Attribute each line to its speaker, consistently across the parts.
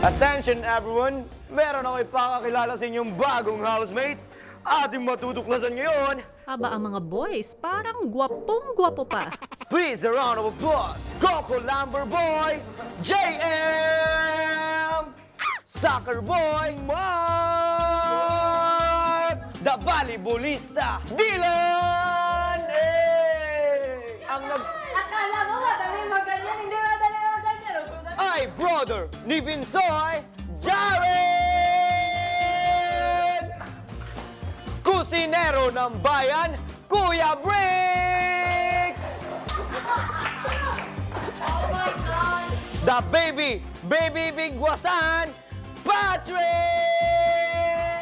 Speaker 1: Attention everyone! Meron ako ipakakilala sa inyong bagong housemates. Ating matutuklasan ngayon.
Speaker 2: Aba, ang mga boys, parang gwapong-gwapo pa.
Speaker 1: Please, a round of applause. Coco Lumber Boy, JM! Soccer Boy, Mark! The Volleyballista, Dylan! Hey! Ang
Speaker 3: Akala mo madali maganyan, hindi madali maganyan.
Speaker 1: ay brother ni Binsoy, Jared! Kusinero ng bayan, Kuya Briggs!
Speaker 3: Oh my God!
Speaker 1: The baby bigwasan, Patrick!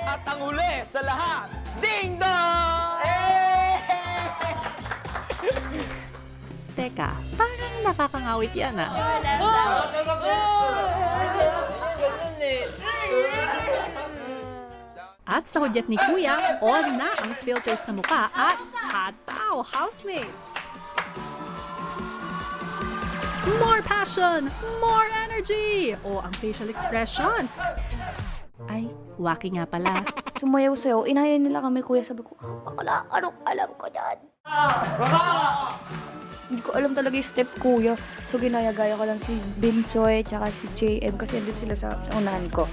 Speaker 1: At ang huli sa lahat, Ding Dong!
Speaker 2: Teka, parang nakakangawit yan ah. At sa hudyat ni Kuya, on na ang filters sa muka at hataw, housemates! More passion! More energy! O ang facial expressions. Ay, waki nga pala.
Speaker 3: Sumayaw-sayaw, inaya nila kami, kuya. Sabi ko, bakla, anong alam ko dyan? Hindi ko alam talaga yung step, kuya. So, ginaya-gaya ko lang si Binsoy, tsaka si JM, kasi andun sila sa unahan ko.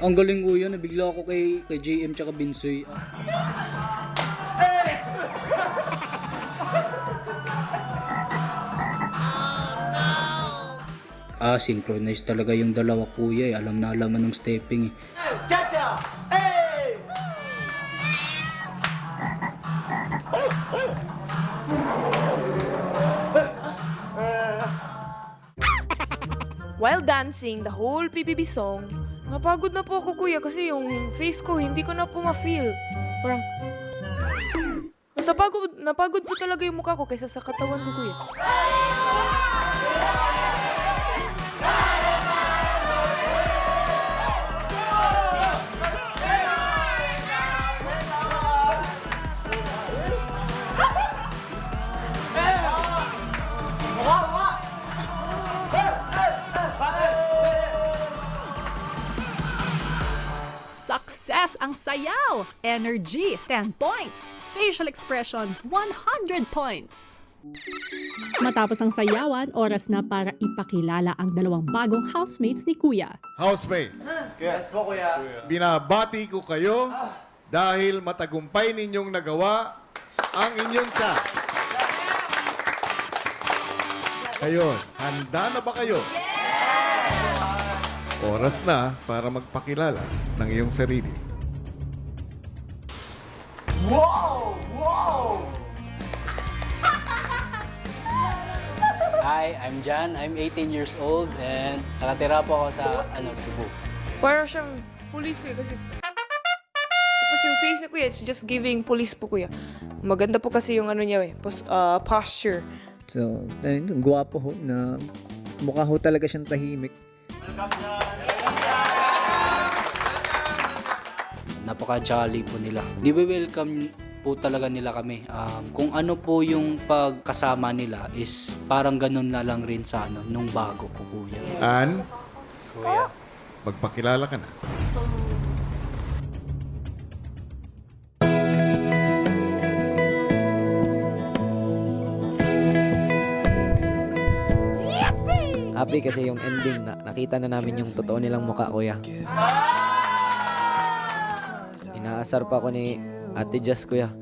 Speaker 4: Ang galing ko yun, nabigla ako kay JM tsaka Binsoy. Synchronized talaga yung dalawa kuya eh. Alam na alam ng stepping eh.
Speaker 1: Cha-cha! Hey!
Speaker 5: While dancing the whole PBB song, napagod na po ako kuya kasi yung face ko hindi ko na po ma-feel. Parang, mas napagod po talaga yung mukha ko kaysa sa katawan ko kuya.
Speaker 2: Success ang sayaw! Energy, 10 points. Facial expression, 100 points. Matapos ang sayawan, oras na para ipakilala ang dalawang bagong housemates ni Kuya.
Speaker 6: Housemate. Yes po, Kuya. Binabati ko kayo dahil matagumpay ninyong nagawa ang inyong task. Ngayon, handa na ba kayo? Oras na para magpakilala ng iyong sarili.
Speaker 7: Hi, I'm Jan. I'm 18 years old and nakatira po ako sa Cebu.
Speaker 5: Para siyang police kuya kasi. Tapos yung face niya kuya, it's just giving police po kuya. Maganda po kasi yung ano niya posture.
Speaker 8: So, guwapo ho na mukha ho talaga siyang tahimik.
Speaker 4: Napaka-jolly po nila. Di ba welcome po talaga nila kami. Kung ano po yung pagkasama nila is parang ganun na lang rin sa nung bago po kuya.
Speaker 6: Ann, magpakilala ka na.
Speaker 8: Happy kasi yung ending na nakita na namin yung totoo nilang mukha, kuya. Inaasar pa ako ni Ate Jess, kuya.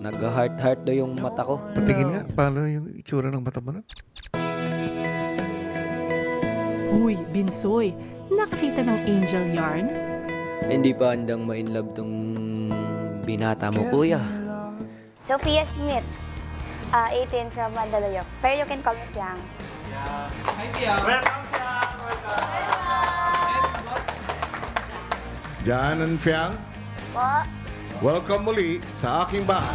Speaker 8: Nag-heart daw yung mata ko.
Speaker 6: Patingin nga, paano yung itsura ng mata mo na?
Speaker 2: Uy, Binsoy, nakakita ng angel yarn?
Speaker 8: Hindi pa handang ma-inlove tong binata mo, kuya.
Speaker 3: Sophia Smith, 18 from Mandaluyong. Pero you can call me Fiang.
Speaker 6: Jan and Fiang,
Speaker 3: Po?
Speaker 6: welcome muli sa aking bahay.